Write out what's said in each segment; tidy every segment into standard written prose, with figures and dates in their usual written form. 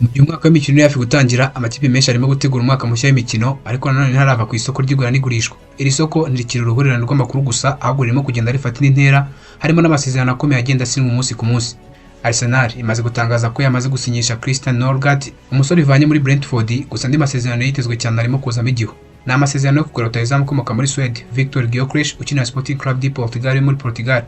Mu gihe umwaka w'imikino uri hafi gutangira, amakipe menshi arimo gutegura umwaka mushya w'imikino, ariko nanone ntarava ku isoko ry'igura n'igurishwa. Iri soko ntirikiri uruhurirane rw'amakuru gusa, ahubwo ririmo kugenda rifata indi ntera, harimo n'amasezerano akomeye agenda asinywa umunsi ku munsi. Arsenal imaze gutangaza ko yamaze gusinyisha Christian Norgard, umusore ivanye muri Brentford, gusa andi masezerano yitezwe cyane arimo kuzamo igihu. Ni amasezerano yo kugura rutahizamu ukomoka muri Sweden, Victor Gyokeres ukinira Sporting Club de Portugal muri Portugal.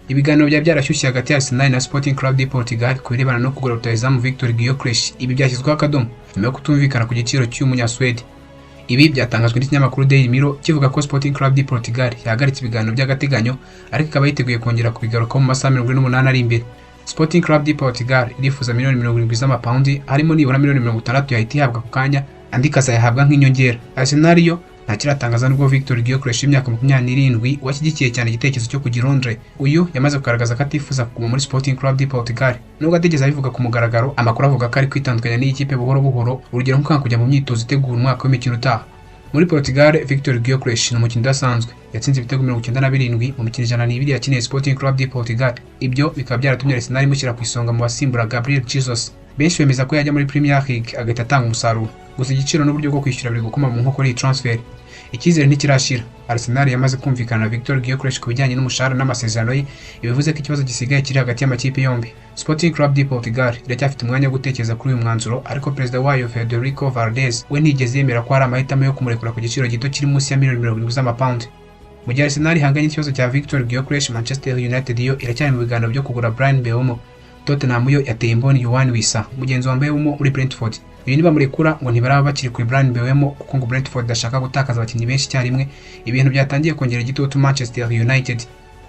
Ibiganiro byarashyushye hagati ya Arsenal na Sporting Club de Portugal ku birebana no kugura rutahizamu Victor Gyokeres. Ibi byashyizweho akadomo nyuma yo kutumvikana ku giciro cy'umunya-Sweden. Ibi byatangajwe n'ikinyamakuru Daily Mirror kivuga ko Sporting Club de Portugal yahagaritse ibiganiro by'agateganyo, ariko ikaba yiteguye kongera kubigarukaho mu masaha 48 ari imbere. Sporting Club de Portugal irifuza miliyoni 70 z'amapaundi, harimo nibura miliyoni 60 yahita ihabwa ku kanya, andi kazayahabwa nk'inyongera. Arsenal yo ntakiratangaza nubwo Victor Gyokeres y'imyaka 27 washyigikiye cyane igitekerezo cyo kujya Londres. Uyu yamaze kugaragaza ko atifuza kuguma muri Sporting Club de Portugal, nubwo atigeze abivuga ku mugaragaro. Amakuru avuga ko ari kwitandukanya n'iyi kipe buhoro buhoro, urugero nko kujya mu myitozo itegura umwaka w'imikino utaha. Muri Portugal, Victor Gyokeres ni umukinnyi udasanzwe, yatsinze ibitego 97 mu mikino 102 yakiniye Sporting Club de Portugal. Ibyo bikaba byaratumye Arsenal imushyira ku isonga mu basimbura Gabriel Jesus. Benshi bemeza ko yajya muri Premier League agahita atanga umusaruro, gusa igiciro n'uburyo bwo kwishyura biri gukoma mu nkokora iyi transfer. Icyizere ntikirashira. Arsenal yamaze kumvikana na Victor Gyokeres ku bijyanye n'umushahara n'amasezerano ye, ibivuze ko ikibazo gisigaye kiri hagati y'amakipe yombi. Sporting Club de Portugal iracyafite umwanya wo gutekereza kuri uyu mwanzuro, ariko perezida wayo Federico Valdez we ntigeze yemera ko hari amahitamo yo kumurekura ku giciro gito kiri munsi ya miliyoni 70 z'amapaundi. Mu gihe Arsenal ihanganye n'ikibazo cya Victor Gyokeres, Manchester United yo iracyari mu biganiro byo kugura Byanze. Tottenham yo yateye imboni Yohan Wissa, mugenzi wa Mbeumo muri Brentford. Uyu niba murekura ngo ntibaraba bakiri kuri Byanze kuko ngo Brentford idashaka gutakaza abakinnyi benshi icyarimwe. Ibintu byatangiye kongera igitutu Manchester United.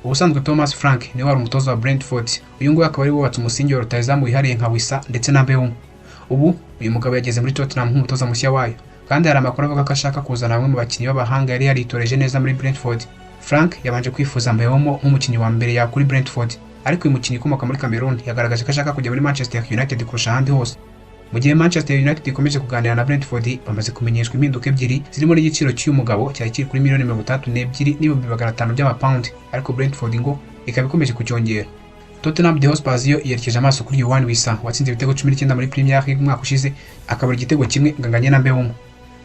Ubusanzwe Thomas Frank niwe wari umutoza wa Brentford. Uyu nguyu akaba ari wubatse umusingi wa rutahizamu wihariye nka Wissa ndetse na Mbeumo. Ubu uyu mugabo yageze muri Tottenham nk'umutoza mushya wayo, kandi hari amakuru avuga ko ashaka kuzana bamwe mu bakinnyi b'abahanga yari yaritoreje neza muri Brentford. Frank yabanje kwifuza Mbeumo nk'umukinnyi wa mbere ya kuri Brentford, ariko uyu mukinnyi ukomoka muri Cameroon yagaragaje ko ashaka kujya muri Manchester United kurusha ahandi hose. Mu gihe Manchester United ikomeje kuganira na Brentford, bamaze kumenyeshwa impinduka ebyiri zirimo n'igiciro cy'uyu mugabo cyari kiri kuri miliyoni 32 n'ibihumbi 500 by'amapaundi, ariko Brentford ngo ikaba ikomeje kucyongera. Tottenham Hotspur yo yerekeje amaso kuri Yohan Wissa watsinze ibitego 19 muri Premier League umwaka ushize, akabura igitego kimwe nganganye na Mbeumo.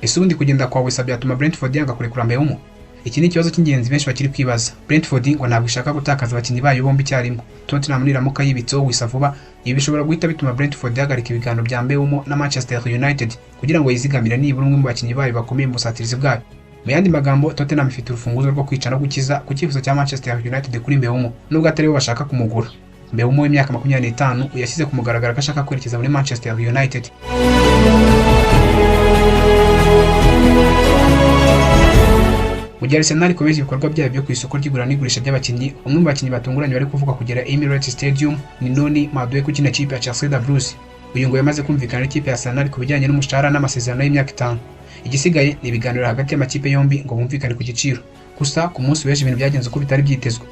Ese ubundi kugenda kwa Wissa byatuma Brentford yanga kurekura Mbeumo? Iki ni ikibazo cy'ingenzi benshi bakiri kwibaza. Brentford ngo ntabwo ishaka gutakaza abakinnyi bayo bombi icyarimwe. Tottenham niramuka yibitseho Wissa vuba, ibi bishobora guhita bituma Brentford yahagarika ibiganiro bya Mbeumo na Manchester United kugira ngo yizigamire nibura umwe mu bakinnyi bayo bakomeye mu busatirizi bwayo. Mu yandi magambo, Tottenham ifite urufunguzo rwo kwica no gukiza ku cyifuzo cya Manchester United kuri Mbeumo, nubwo atari bo bashaka kumugura. Mbeumo w'imyaka 25 yashyize ku mugaragaro ko ashaka kwerekeza muri Manchester United. Mu gihe Arsenal ikomeje ibikorwa byayo byo ku isoko ry'igura n'igurisha ry'abakinnyi, umwe mu bakinnyi batunguranye bari kuvuga kugera Emirates Stadium ni Noni Madueke ukina ikipe ya Chelsea da Blues. Uyu ngo yamaze kumvikana n'ikipe ya Arsenal ku bijyanye n'umushahara n'amasezerano y'imyaka 5. Igisigaye ni ibiganiro hagati y'amakipe yombi ngo bumvikane ku giciro. Gusa ku munsi w'ejo ibintu byagenze uko bitari byitezwe.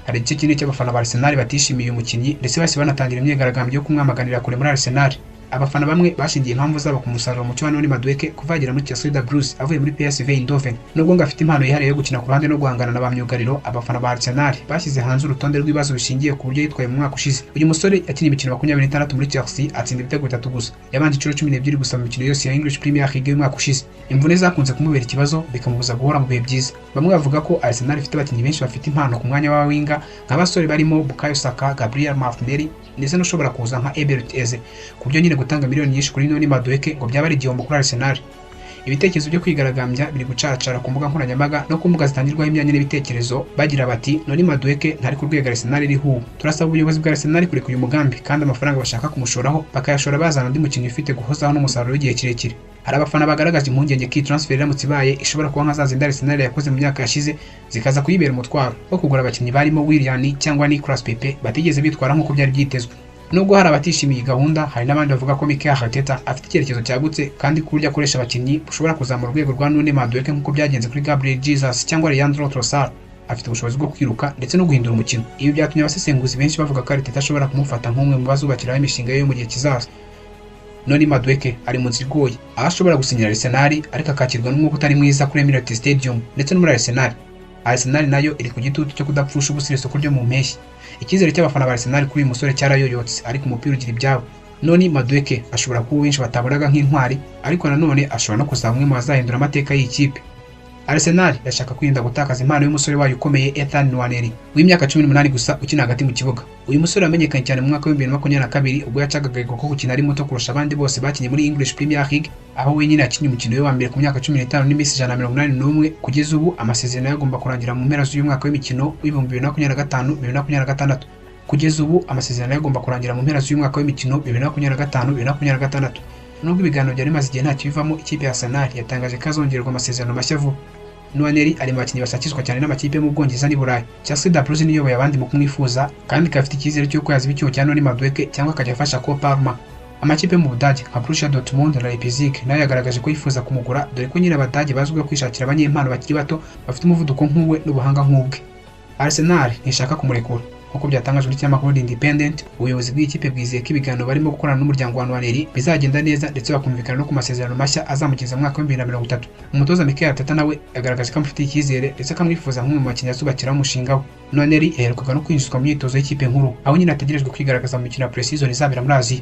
Hari igice kinini cy'abafana ba Arsenal batishimiye uyu mukinnyi, ndetse bahise banatangira imyigaragambyo yo kumwamaganira kure muri Arsenal. Abafana bamwe bashingiye impamvu zabo ku musaruro mucyo wa Noni Madueke kuvagira muri Chelsea da Blues avuye muri PSV Eindhoven. Nubwo ngo afite impano yihariye yo gukina ku ruhande no guhangana na ba myugariro, abafana ba Arsenal bashyize hanze urutonde rw'ibibazo bishingiye ku buryo yitwaye mu mwaka ushize. Uyu musore yakiniye imikino 26 muri Chelsea, atsinda ibitego 3 gusa. Yabanje inshuro 12 gusa mu mikino yose ya English Premier League y'umwaka ushize. Imvune zakunze kumubera ikibazo, bikamubuza guhora mu bihe byiza. Bamwe bavuga ko Arsenal ifite abakinnyi benshi bafite impano ku mwanya wa winga, nk'abasore barimo Bukayo Saka, Gabriel Martinelli ndetse n'ushobora kuza nka Byanze, ku buryo nyine gutanga miliyoni nyinshi kuri Noni Madueke ngo byaba ari igihombo kuri Arsenal. Ibitekerezo byo kwigaragambya biri gucaracara ku mbuga nkoranyambaga no ku mbuga zitangirwaho imyanya n'ibitekerezo, bagira bati Noni Madueke ntari ku rwego Arsenal iriho. Turasaba ubuyobozi bwa Arsenal kureka uyu mugambi, kandi amafaranga bashaka kumushoraho bakayashora bazana undi mukinnyi ufite guhozaho n'umusaruro w'igihe kirekire. Hari abafana bagaragaje impungenge ko iyi transfer iramutse ibaye ishobora kuba nka zazinda Arsenal yakoze mu myaka yashize, zikaza kuyibera umutwaro wo kugura abakinnyi barimo Willian cyangwa Nicolas Pepe batigeze bitwara nk'uko byari byitezwe. Nubwo hari abatishimiye gahunda, hari n'abandi bavuga ko Mikel Arteta afite icyerekezo cyagutse kandi ku buryo akoresha abakinnyi bushobora kuzamura urwego rwa Noni Madueke nk'uko byagenze kuri Gabriel Jesus cyangwa Leandro Trossard. Afite ubushobozi bwo kwiruka ndetse no guhindura umukino. Ibi byatumye abasesenguzi benshi bavuga ko Arteta ashobora kumufata nk'umwe mu bazubakiraho imishinga yo mu gihe kizaza. Noni Madueke ari mu nzira igoye, aho ashobora gusinyira Arsenal ariko akakirwa n'umwuka utari mwiza kuri Emirates Stadium ndetse no muri Arsenal. Arsenal nayo iri ku gitutu cyo kudapfusha ubusire isoko ryo mu mpeshyi. Icyizere cy'abafana ba Arsenal kuri uyu musore cyarayoyotse, ariko umupira ugira ibyabo. none Madueke ashobora kuba benshi batabonaga nk'intwari, ariko nanone ashobora no kuzaba umwe mu bazahindura amateka y'ikipe. Arsenal yashaka kwirinda gutakaza impano y'umusore wayo ukomeye Ethan Nwaneri w'imyaka 18 gusa ukina hagati mu kibuga. Uyu musore wamenyekanye cyane mu mwaka wa 2022 ubwo yacagagaye ko gukina ari muto kurusha abandi bose bakinye muri English Premier League, aho wenyine yakinnye umukino we wa mbere ku myaka 15 n'iminsi 181. Kugeza ubu amasezerano yagomba kurangira mu mpera z'uyu mwaka w'imikino w'2025-2026. Kugeza ubu amasezerano yagomba kurangira mu mpera z'uyu mwaka w'imikino 2025-2026. Nubwo ibiganiro byari bimaze igihe ntacyo bivamo, ikipe ya Arsenal yatangaje ko azongererwa amasezerano mashya vuba. Nwaneri ari mu bakinnyi bashakishwa cyane n'amakipe mu Bwongereza n'i Burayi. Chelsea da Blues niyo yoboye abandi mu kumwifuza, kandi kafite icyizere cy'uko yaziba icyuho cya none Madueke cyangwa akajya afasha ko Parma. Amakipe mu Budage nka Borussia Dortmund na Leipzig nayo yagaragaje ko yifuza kumugura, dore ko nyine Abadage bazwiho kwishakira abanyempano bakiri bato bafite umuvuduko nk'uwe n'ubuhanga nk'ubwe. Arsenal ntishaka kumurekura. Nk'uko byatangajwe n'ikinyamakuru Independent, ubuyobozi bw'ikipe bwizeye ko ibiganiro barimo gukorana n'umuryango wa Nwaneri bizagenda neza, ndetse bakumvikana no ku masezerano mashya azamugeza mu mwaka wa 2030. Umutoza Mikel Arteta nawe yagaragaje ko amufitiye icyizere ndetse akamwifuza nk'umwe mu bakinnyi azubakiraho umushinga we. Nwaneri yaherukaga no kwinjizwa mu myitozo y'ikipe nkuru, aho nyine ategerejwe kwigaragaza mu mikino ya pre-season izabera muri Aziya.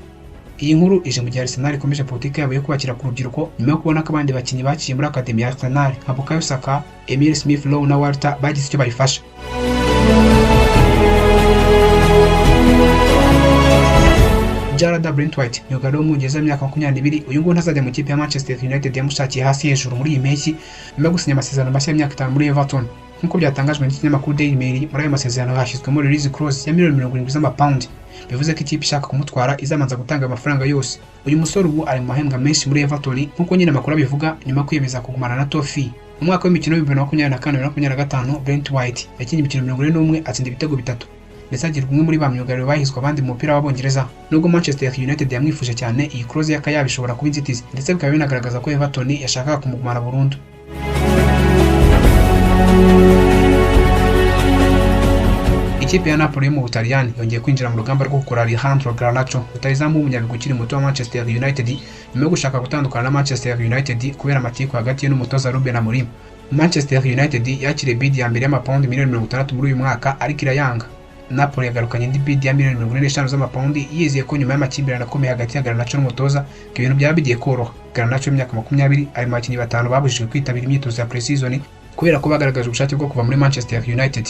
Iyi nkuru ije mu gihe Arsenal ikomeje politiki yabo yo kubakira ku rubyiruko, nyuma yo kubona ko abandi bakinnyi baciye muri Academy ya Arsenal nka Bukayo Saka, Emile Smith Rowe na Walter bagize icyo bayifasha. Jarada Brentwaite myugariro w'umwongereza w'imyaka 22, uyu nguyu ntazajya mu kipe ya Manchester United yamushakiye hasi hejuru muri iyi mpeshyi nyuma yo gusinya amasezerano mashya y'imyaka 5 muri Everton. Nk'uko byatangajwe n'ikinyamakuru Daily Mail, muri ayo masezerano hashyizwemo release clause ya £70 z'amapawundi, bivuze ko ikipe ishaka kumutwara izamanza gutanga amafaranga yose. Uyu musore ubu ari mu mahembwa menshi muri Everton, nk'uko nyine amakuru abivuga, nyuma kwiyemeza kugumana na Toffee. Mu mwaka w'imikino 2024-2025 Brentwaite yakinnye imikino 41 atsinda ibitego 3, ndetse agirwa umwe muri ba myugariro bahizwe abandi mu mupira w'Abongereza. Nubwo Manchester United yamwifuje cyane, iyi clause y'akayabo ishobora kuba inzitizi, ndetse bikaba binagaragaza ko Everton yashakaga kumugumana burundu. Ikipe ya Napoli yo mu Butaliyani yongeye kwinjira mu rugamba rwo gukora Alejandro Garnacho, rutahizamu w'umunyabigwi ukiri muto wa Manchester United, nyuma yo gushaka gutandukana na Manchester United kubera amatiku hagati ye n'umutoza Ruben Amorim. Manchester United yakiriye bid ya mbere y'amapawundi $60 muri uyu mwaka, ariko irayanga. Napoli yagarukanye indi bid ya $45 z'amapawundi, yizeye ko nyuma y'amakimbirane akomeye hagati ya Garnacho n'umutoza ko ibintu byaba bigiye koroha. Garnacho w'imyaka 20 ari mu bakinnyi 5 babujijwe kwitabira imyitozo ya pre-season kubera ko bagaragaje ubushake bwo kuva muri Manchester United.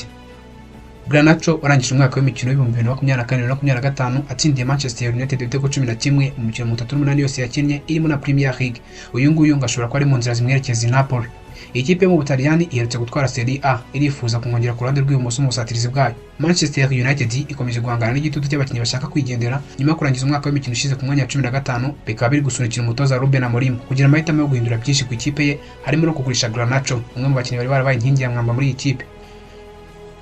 Garnacho warangije umwaka w'imikino w'2024-2025 atsindiye Manchester United ibitego 11 mu mikino 38 yose yakinnye irimo na Premier League. Uyu nguyu ngashobora ko ari mu nzira zimwerekeza i Napoli. Ikipe mu Butaliyani iherutse gutwara Serie A, irifuza kumwongera ku ruhande rw'ibumoso mu busatirizi bwayo. Manchester United ikomeje guhangana n'igitutu cy'abakinnyi bashaka kwigendera nyuma yo kurangiza umwaka w'imikino ushize ku mwanya wa 15, bikaba biri gusunikira umutoza Ruben Amorim kugira amahitamo yo guhindura byinshi ku ikipe ye, harimo no kugurisha Garnacho, umwe mu bakinnyi bari barabaye inkingi ya mwamba muri iyi kipe.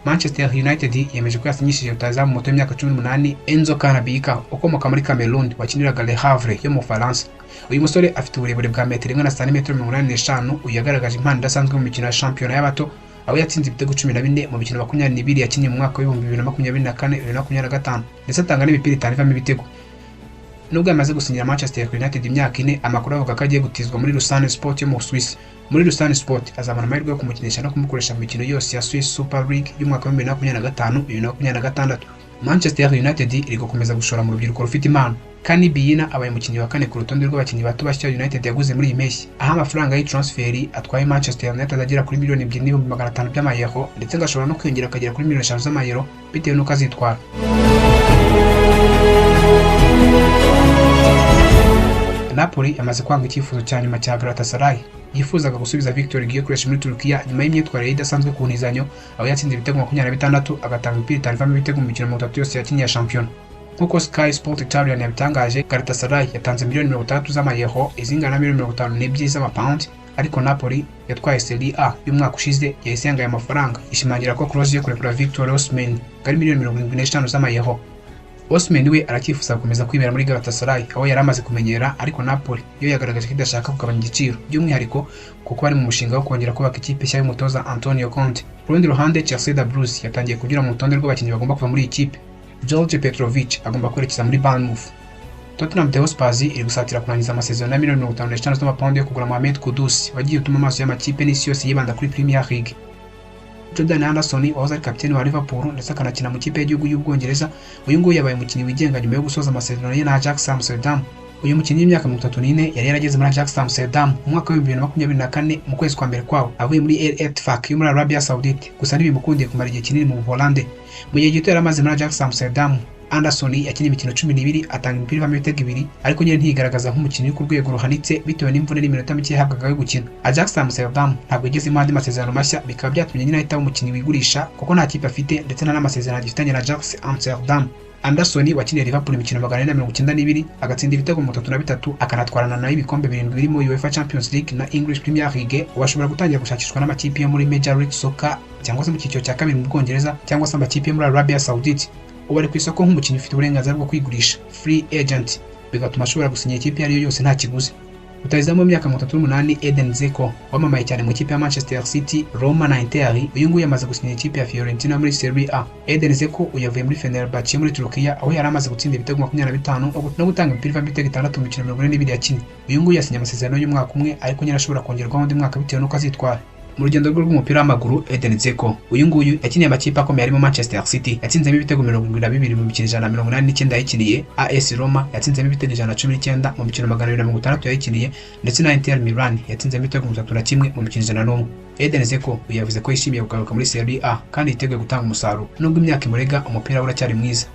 Manchester United yemeje ko yasinyishije rutahizamu muto w'imyaka 18 Enzo Canabika ukomoka muri Cameroon wakiniraga Le Havre yo mu Faransa. Uyu musore afite uburebure bwa metero 1.85, uyu yagaragaje impano idasanzwe mu mikino ya shampiyona y'abato, aho yatsinze ibitego 14 mu mikino 22 yakinnye mu mwaka wa 2024-2025, ndetse atanga n'imipira 5 ivamo ibitego. Nubwo yamaze gusinyira Manchester United imyaka 4, amakuru avuga ko agiye gutizwa muri Lausanne Sport yo mu Swiss. Muri Lausanne Sport azabona amahirwe yo kumukinisha no kumukoresha mu mikino yose ya Swiss Super League y'umwaka wa 2025-2026. Manchester United iri gukomeza gushora mu rubyiruko rufite impano. Kani Biyina abaye umukinnyi wa 4 ku rutonde rw'abakinnyi bato bashya United yaguze muri iyi mpeshyi, aho amafaranga y'itransfer atwaye Manchester United agera kuri $2,500,000 by'amayero, ndetse ngashobora no kwiyongera akagera kuri $5,000,000 z'amayero bitewe n'uko azitwara. Napoli yamaze kwanga icyifuzo cya nyuma cya Galatasaray, yifuzaga gusubiza Victor Gyokeres muri Turkiya nyuma y'imyitwarire idasanzwe ku ntizanyo, aho yatsinze ibitego 26 agatanga imipira 5 ivamo ibitego mu mikino 3 yose yakinnye ya shampiyona. Nk'uko Sky Sport Italian yabitangaje, Galatasaray yatanze $30,000 z'amayero, izingana na $52 z'amapawundi, ariko Napoli yatwaye Serie A y'umwaka ushize yahise yanga aya mafaranga, ishimangira ko clause yo kurekura Victor Osmhen ari $75 z'amayero. Osmhen we aracyifuza gukomeza kwibera muri Galatasaray, aho yari amaze kumenyera, ariko Napoli yo yagaragaje ko idashaka kugabanya igiciro, by'umwihariko kuko bari mu mushinga wo kongera kubaka ikipe nshya y'umutoza Antonio Conte. Ku rundi ruhande, Chelsea da Blues yatangiye kugira mu rutonde rw'abakinnyi bagomba kuva muri iyi kipe. George Petrovic agomba kwerekeza muri Bonheur. Tottenham Hotspur iri gusatira kurangiza amasezerano ya $55 z'amapawundi yo kugura Mohamed Kudus, wagiye utuma amaso y'amakipe n'isi yose yibanda kuri Premier League. Jordan Henderson wahoze ari kapiteni wa Liverpool ndetse akanakina mu kipe y'igihugu y'Ubwongereza, uyu nguyu yabaye umukinnyi wigenga nyuma yo gusoza amasezerano ye na Ajax Amsterdam. Uyu mukinnyi w'imyaka 34 yari yarageze muri Ajax Amsterdam mu mwaka wa 2024 mu kwezi kwa mbere kwawo avuye muri El Ettifaq yo muri Arabia Saudite, gusa ntibimukundiye kumara igihe kinini mu Buholande. Mu gihe gito yari amaze muri Ajax Amsterdam, Anderson yakinnye imikino 12 atanga imipira ivamo ibitego 2, ariko nyine ntiyigaragaza nk'umukinnyi ku rwego ruhanitse bitewe n'imvune n'iminota mike yahabwaga yo gukina. Ajax Amsterdam ntabwo igeze mu andi masezerano mashya, bikaba byatumye nyine ahita umukinnyi wigurisha kuko nta kipe afite ndetse nta n'amasezerano agifitanye na Ajax Amsterdam. Anderson wakiniye Liverpool imikino 492 agatsinda ibitego 33 akanatwarana nayo ibikombe 7 birimo UEFA Champions League na English Premier League. Washobora gutangira gushakishwa n'amakipe yo muri Major League Soccer cyangwa se mu cyiciro cya kabiri mu Bwongereza cyangwa se amakipe yo muri Arabia Saudite. Ubu ari ku isoko nk'umukinnyi ufite uburenganzira bwo kwigurisha free agent, bigatuma ashobora gusinya ikipe ariyo yose nta kiguzi. Rutahizamu w'imyaka 38 Eden Dzeko wamamaye cyane mu ikipe ya Manchester City, Roma na Inter, uyu nguyu yamaze gusinya ikipe ya Fiorentina muri Serie A. Eden Dzeko uyavuye muri Fenerbahce muri Turukiya aho yari amaze gutsinda ibitego 25 no gutanga imipira ivamo ibitego 6 mu mikino 42 yakinnye. Uyu nguyu yasinye amasezerano y'umwaka umwe, ariko nyine ashobora kongerwaho undi mwaka bitewe n'uko azitwara. Mu rugendo rwe rw'umupira w'amaguru, Eden Dzeko uyu nguyu yakiniye amakipe akomeye arimo Manchester City, yatsinzemo ibitego 72 mu mikino 189 yayikiniye, AS Roma yatsinzemo ibitego 119 mu mikino 260 yayikiniye, ndetse na Inter Milan yatsinzemo ibitego 31 mu mikino 101. Eden Dzeko yavuze ko yishimiye kugaruka muri Serie A kandi yiteguye gutanga umusaruro nubwo imyaka imurega umupira uracyari mwiza.